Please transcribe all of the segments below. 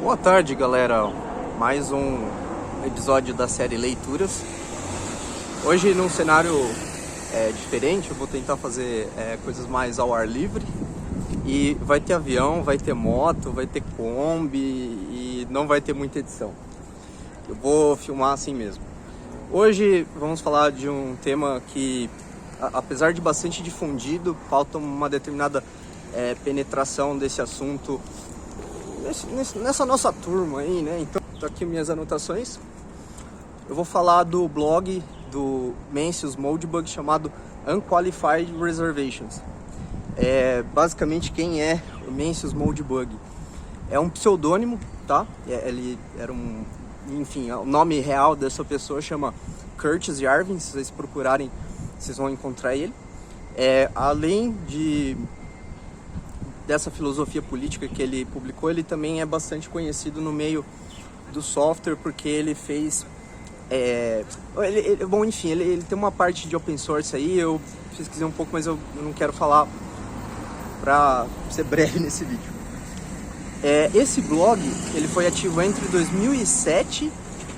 Boa tarde, galera. Mais um episódio da série Leituras. Hoje, num cenário diferente, eu vou tentar fazer coisas mais ao ar livre. E vai ter avião, vai ter moto, vai ter Kombi e não vai ter muita edição. Eu vou filmar assim mesmo. Hoje vamos falar de um tema que, apesar de bastante difundido, falta uma determinada penetração desse assunto nessa nossa turma aí, né? Então, tô aqui minhas anotações. Eu vou falar do blog do Mencius Moldbug chamado Unqualified Reservations. Basicamente, quem é o Mencius Moldbug? É um pseudônimo, tá? Ele era enfim, o nome real dessa pessoa chama Curtis Yarvin. Se vocês procurarem, vocês vão encontrar ele. Além dessa filosofia política que ele publicou, ele também é bastante conhecido no meio do software, porque ele fez... Bom, enfim, ele tem uma parte de open source aí, eu pesquisei um pouco, mas eu não quero falar para ser breve nesse vídeo. Esse blog, ele foi ativo entre 2007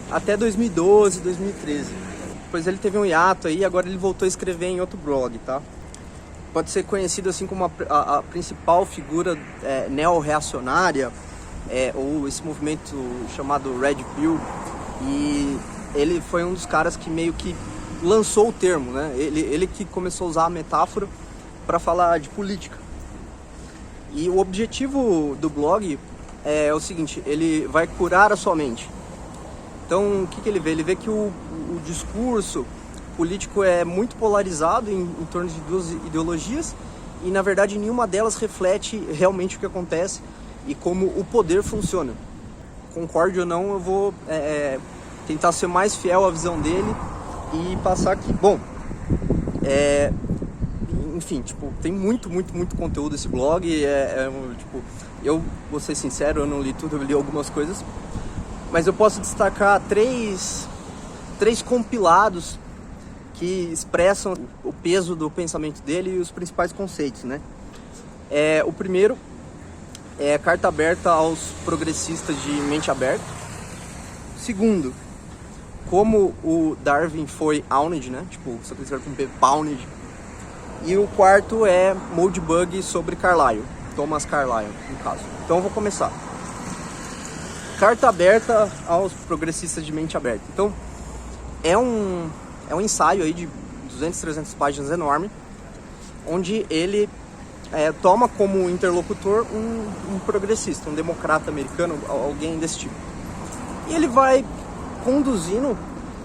até 2012, 2013. Depois ele teve um hiato aí, agora ele voltou a escrever em outro blog, tá? Pode ser conhecido assim como a principal figura neo-reacionária, ou esse movimento chamado Red Pill, e ele foi um dos caras que meio que lançou o termo, né? Ele que começou a usar a metáfora para falar de política. E o objetivo do blog é o seguinte: ele vai curar a sua mente. Então, o que ele vê? Ele vê que o discurso político é muito polarizado em torno de duas ideologias e, na verdade, nenhuma delas reflete realmente o que acontece e como o poder funciona. Concorde ou não, eu vou tentar ser mais fiel à visão dele e passar aqui. Bom, enfim, tipo, tem muito conteúdo esse blog. Eu vou ser sincero, eu não li tudo, eu li algumas coisas, mas eu posso destacar três compilados que expressam o peso do pensamento dele e os principais conceitos, né? O primeiro é a carta aberta aos progressistas de mente aberta. O segundo, como o Darwin foi owned, né? Tipo, se eu quiser com P, bounded. E o quarto é Moldbug sobre Carlyle, Thomas Carlyle, no caso. Então eu vou começar. Carta aberta aos progressistas de mente aberta. Então, é um ensaio aí de 200, 300 páginas enorme, onde ele toma como interlocutor um progressista, um democrata americano, alguém desse tipo. E ele vai conduzindo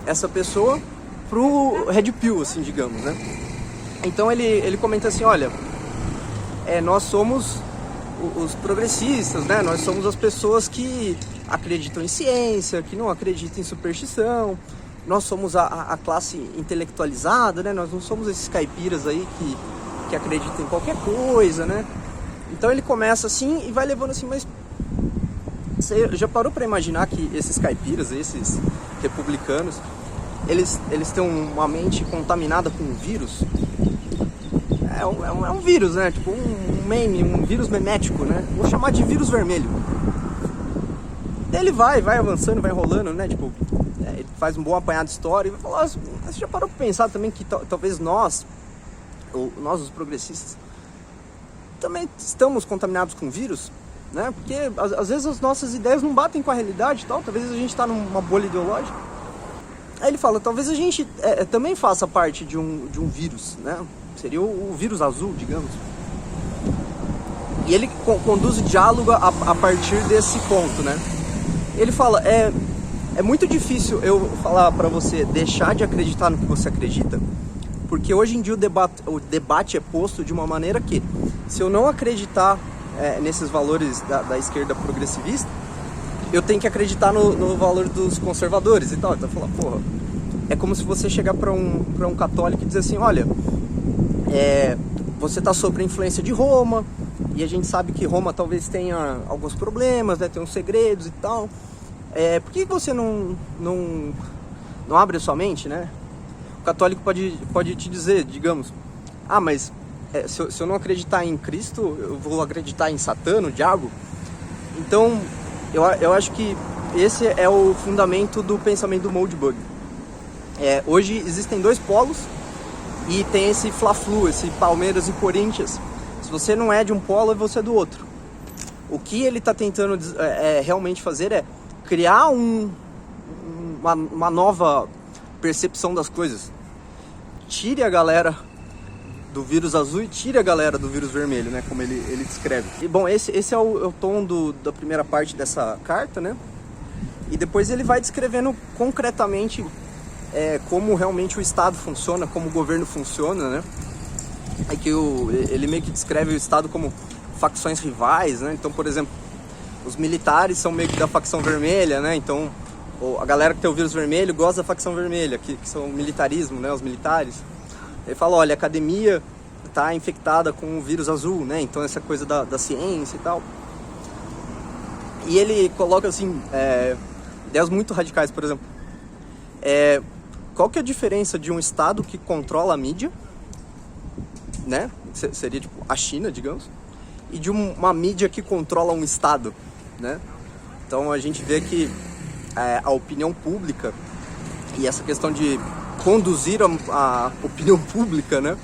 essa pessoa pro Red Pill, assim, digamos, né? Então ele comenta assim: olha, nós somos os progressistas, né? Nós somos as pessoas que acreditam em ciência, que não acreditam em superstição. Nós somos a classe intelectualizada, né? Nós não somos esses caipiras aí que acreditam em qualquer coisa, né? Então ele começa assim e vai levando assim, mas você já parou para imaginar que esses caipiras, esses republicanos, eles têm uma mente contaminada com um vírus? É um vírus, né? Tipo um vírus memético, né? Vou chamar de vírus vermelho. Ele vai avançando, vai rolando, né? Tipo, ele faz um bom apanhado de história e vai falar: você já parou pra pensar também que talvez nós, os progressistas, também estamos contaminados com vírus, né? Porque às vezes as nossas ideias não batem com a realidade e tal, talvez a gente tá numa bolha ideológica. Aí ele fala: talvez a gente também faça parte de um vírus, né? Seria o vírus azul, digamos. E ele conduz o diálogo a partir desse ponto, né? Ele fala: é muito difícil eu falar pra você deixar de acreditar no que você acredita, porque hoje em dia o debate é posto de uma maneira que, se eu não acreditar nesses valores da esquerda progressivista, eu tenho que acreditar no valor dos conservadores e tal. Então fala: porra, é como se você chegar pra um católico e dizer assim: olha, você tá sob a influência de Roma, e a gente sabe que Roma talvez tenha alguns problemas, né? Tem uns segredos e tal. Por que você não abre a sua mente, né? O católico pode te dizer, digamos: mas se eu não acreditar em Cristo, eu vou acreditar em Satã, no diabo. Então, eu acho que esse é o fundamento do pensamento do Moldbug. Hoje existem dois polos e tem esse Fla-Flu, esse Palmeiras e Corinthians. Se você não é de um polo, você é do outro. O que ele está tentando realmente fazer é criar uma nova percepção das coisas. Tire a galera do vírus azul e tire a galera do vírus vermelho, né? Como ele descreve. E, bom, esse é o tom da primeira parte dessa carta, né? E depois ele vai descrevendo concretamente como realmente o Estado funciona, como o governo funciona, né? É que ele meio que descreve o Estado como facções rivais, né? Então, por exemplo, os militares são meio que da facção vermelha, né? Então, a galera que tem o vírus vermelho gosta da facção vermelha, que são o militarismo, né? Os militares. Ele fala, olha, a academia está infectada com o vírus azul, né? Então, essa coisa da ciência e tal. E ele coloca, assim, ideias muito radicais, por exemplo. Qual que é a diferença de um Estado que controla a mídia, né? Seria tipo a China, digamos, e de uma mídia que controla um Estado, né? Então a gente vê que a opinião pública e essa questão de conduzir a opinião pública, né,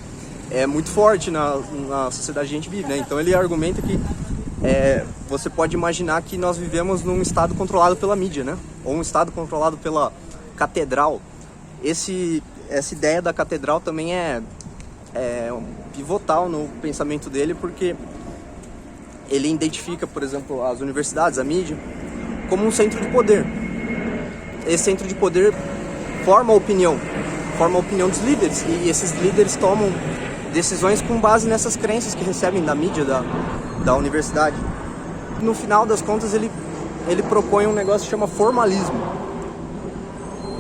é muito forte na sociedade que a gente vive, né? Então ele argumenta que você pode imaginar que nós vivemos num Estado controlado pela mídia, né? Ou um Estado controlado pela catedral. Essa ideia da catedral também é pivotal no pensamento dele, porque ele identifica, por exemplo, as universidades, a mídia, como um centro de poder. Esse centro de poder forma a opinião dos líderes, e esses líderes tomam decisões com base nessas crenças que recebem da mídia, da universidade. No final das contas, ele propõe um negócio que chama formalismo.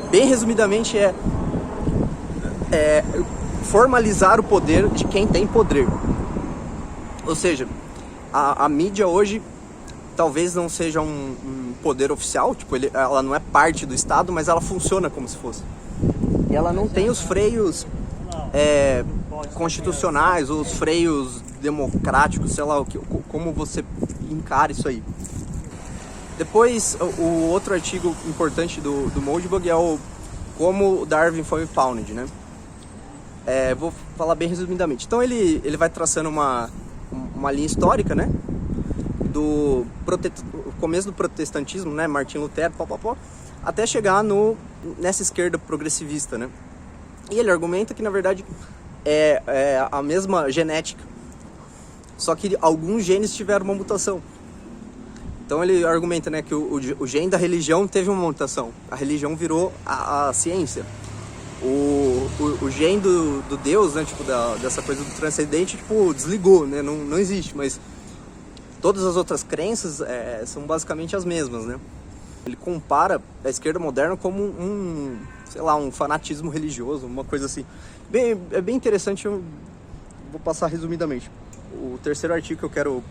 Bem resumidamente, formalizar o poder de quem tem poder. Ou seja, a mídia hoje talvez não seja um poder oficial, tipo, ela não é parte do Estado, mas ela funciona como se fosse. E ela não tem os freios constitucionais, ou os freios democráticos, sei lá, como você encara isso aí. Depois, o outro artigo importante do Moldbug é como Darwin foi founded, né? Vou falar bem resumidamente. Então ele vai traçando uma linha histórica, né? Do começo do protestantismo, né? Martim Lutero, até chegar nessa esquerda progressivista, né? E ele argumenta que, na verdade, é a mesma genética, só que alguns genes tiveram uma mutação. Então ele argumenta, né, que o gene da religião teve uma mutação. A religião virou a ciência. O gene do Deus, né, tipo, dessa coisa do transcendente, tipo, desligou, né, não existe. Mas todas as outras crenças são basicamente as mesmas, né. Ele compara a esquerda moderna como um fanatismo religioso, uma coisa assim. É bem interessante, eu vou passar resumidamente. O terceiro artigo que eu quero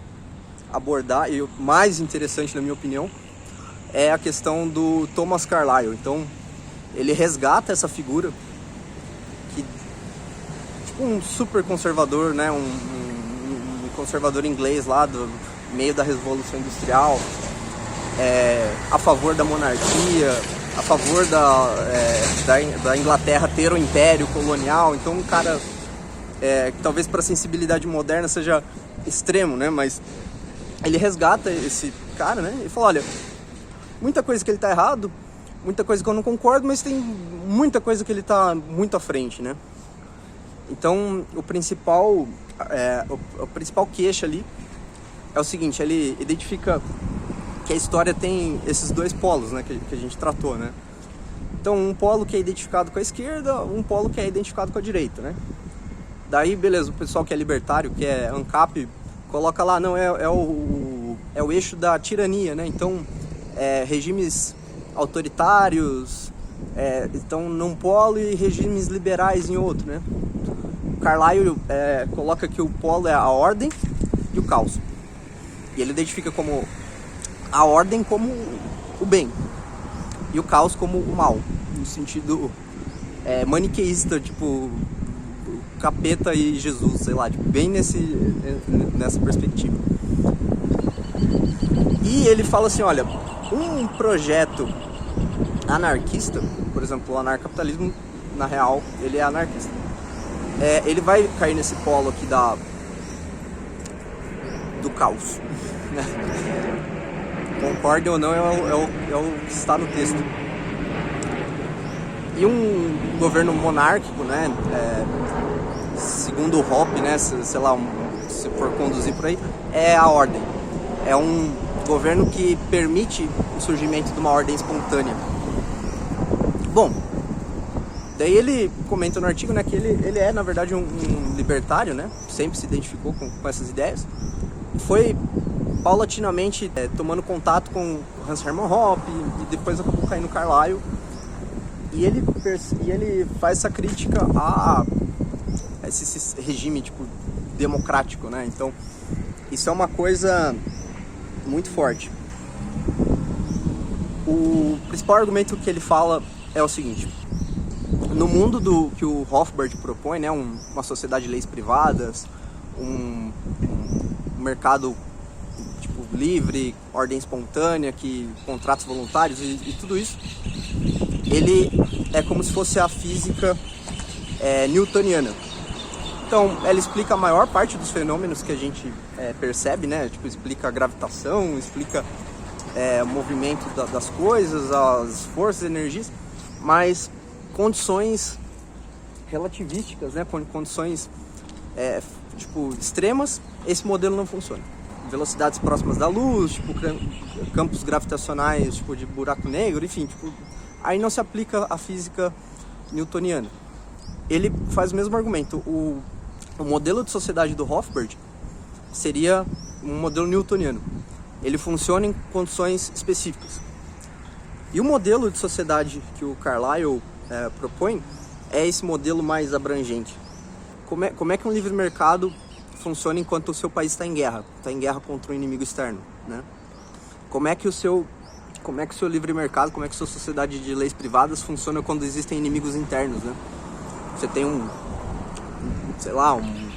abordar, e o mais interessante na minha opinião, é a questão do Thomas Carlyle. Então ele resgata essa figura que, tipo, um super conservador, né, um conservador inglês lá do meio da Revolução Industrial, a favor da monarquia, a favor da Inglaterra ter um império colonial. Então um cara que talvez para a sensibilidade moderna seja extremo, né, mas ele resgata esse cara, né? E fala, olha, muita coisa que ele tá errado, muita coisa que eu não concordo, mas tem muita coisa que ele tá muito à frente, né? Então, o principal queixa ali é o seguinte: ele identifica que a história tem esses dois polos, né? Que a gente tratou, né? Então, um polo que é identificado com a esquerda, um polo que é identificado com a direita, né? Daí, beleza, o pessoal que é libertário, que é ANCAP, coloca lá, não, é o eixo da tirania, né? Então, regimes autoritários estão num polo e regimes liberais em outro, né? Carlyle coloca que o polo é a ordem e o caos. E ele identifica como a ordem como o bem e o caos como o mal, no sentido maniqueísta, tipo capeta e Jesus, sei lá, tipo, bem nessa perspectiva. E ele fala assim, olha, um projeto anarquista, por exemplo, o anarcapitalismo, na real, ele é anarquista. Ele vai cair nesse polo aqui do caos. Né? Concordem ou não, é o que está no texto. E um governo monárquico, né, segundo o Hoppe, né, sei lá, se for conduzir por aí, é a ordem. É um governo que permite o surgimento de uma ordem espontânea. Bom, daí ele comenta no artigo, né, que ele é, na verdade, um libertário, né, sempre se identificou com essas ideias. Foi paulatinamente tomando contato com Hans Hermann Hoppe e depois acabou caindo no Carlyle. E ele faz essa crítica a esse regime tipo democrático, né? Então, isso é uma coisa muito forte. O principal argumento que ele fala é o seguinte: no mundo que o Rothbard propõe, né, uma sociedade de leis privadas, um mercado tipo livre, ordem espontânea, contratos voluntários e tudo isso, ele é como se fosse a física newtoniana. Então, ela explica a maior parte dos fenômenos que a gente percebe, né? Tipo, explica a gravitação, explica o movimento das coisas, as forças, energias, mas condições relativísticas, né? Condições tipo extremas, esse modelo não funciona. Velocidades próximas da luz, tipo campos gravitacionais, tipo de buraco negro, enfim, tipo, aí não se aplica a física newtoniana. Ele faz o mesmo argumento. O modelo de sociedade do Rothbard seria um modelo newtoniano. Ele funciona em condições específicas. E o modelo de sociedade que o Carlyle propõe é esse modelo mais abrangente. Como é que um livre mercado funciona enquanto o seu país está em guerra contra um inimigo externo, né? Como é que o seu livre mercado, como é que a sua sociedade de leis privadas funciona quando existem inimigos internos, né? Você tem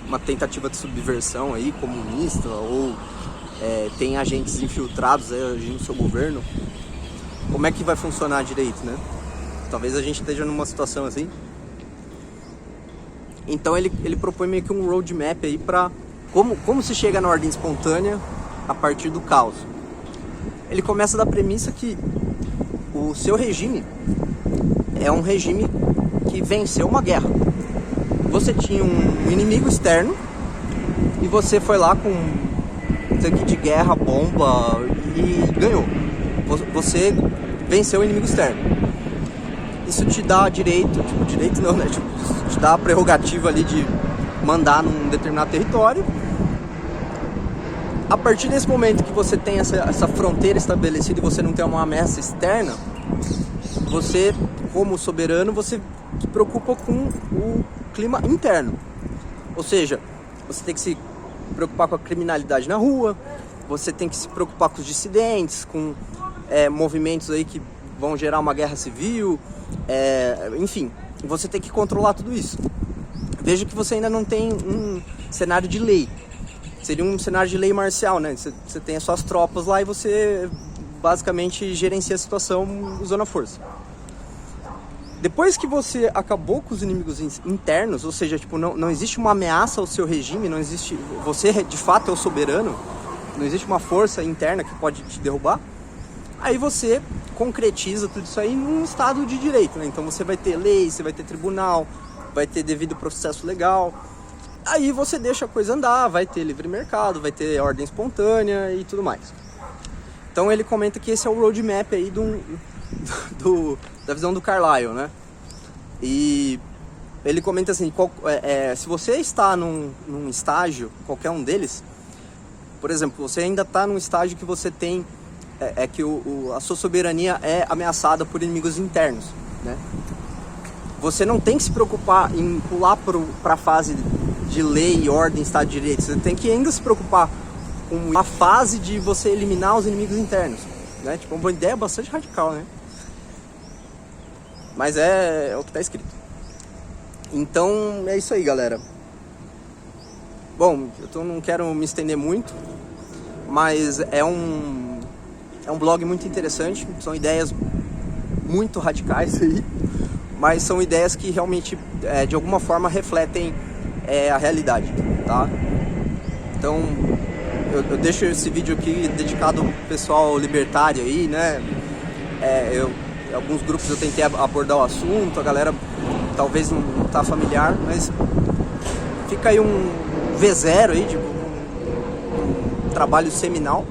uma tentativa de subversão aí, comunista, ou tem agentes infiltrados aí agindo no seu governo. Como é que vai funcionar direito, né? Talvez a gente esteja numa situação assim. Então ele propõe meio que um roadmap aí para como se chega na ordem espontânea a partir do caos. Ele começa da premissa que o seu regime é um regime que venceu uma guerra. Você tinha um inimigo externo e você foi lá com tanque de guerra, bomba e ganhou. Você venceu o inimigo externo. Isso te dá direito não, né? Te dá a prerrogativa ali de mandar num determinado território. A partir desse momento que você tem essa fronteira estabelecida e você não tem uma ameaça externa, você, como soberano, você se preocupa com o clima interno. Ou seja, você tem que se preocupar com a criminalidade na rua, você tem que se preocupar com os dissidentes, com movimentos aí que vão gerar uma guerra civil, enfim, você tem que controlar tudo isso. Veja que você ainda não tem um cenário de lei. Seria um cenário de lei marcial, né? Você tem as suas tropas lá e você basicamente gerencia a situação usando a força. Depois que você acabou com os inimigos internos, ou seja, tipo, não existe uma ameaça ao seu regime, não existe, você de fato é o soberano, não existe uma força interna que pode te derrubar, aí você concretiza tudo isso aí num estado de direito, né? Então você vai ter lei, você vai ter tribunal, vai ter devido processo legal. Aí você deixa a coisa andar, vai ter livre mercado, vai ter ordem espontânea e tudo mais. Então ele comenta que esse é o roadmap aí da visão do Carlyle, né? E ele comenta assim, se você está num estágio, qualquer um deles, por exemplo, você ainda está num estágio que você tem, que a sua soberania é ameaçada por inimigos internos, né? Você não tem que se preocupar em pular para a fase de lei, ordem, Estado de Direito. Você tem que ainda se preocupar com a fase de você eliminar os inimigos internos, né? Tipo, uma ideia bastante radical, né? Mas é o que está escrito. Então, é isso aí, galera. Bom, eu não quero me estender muito, mas é um É um blog muito interessante, são ideias muito radicais aí, mas são ideias que realmente, de alguma forma, refletem a realidade, tá? Então, eu deixo esse vídeo aqui dedicado ao pessoal libertário aí, né? Alguns grupos eu tentei abordar o assunto, a galera talvez não tá familiar, mas fica aí um V0 aí, de um trabalho seminal.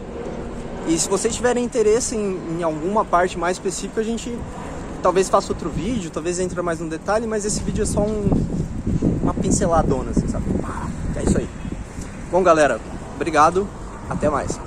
E se vocês tiverem interesse em alguma parte mais específica, a gente talvez faça outro vídeo, talvez entre mais no detalhe, mas esse vídeo é só uma pinceladona, assim, sabe? É isso aí. Bom, galera, obrigado, até mais.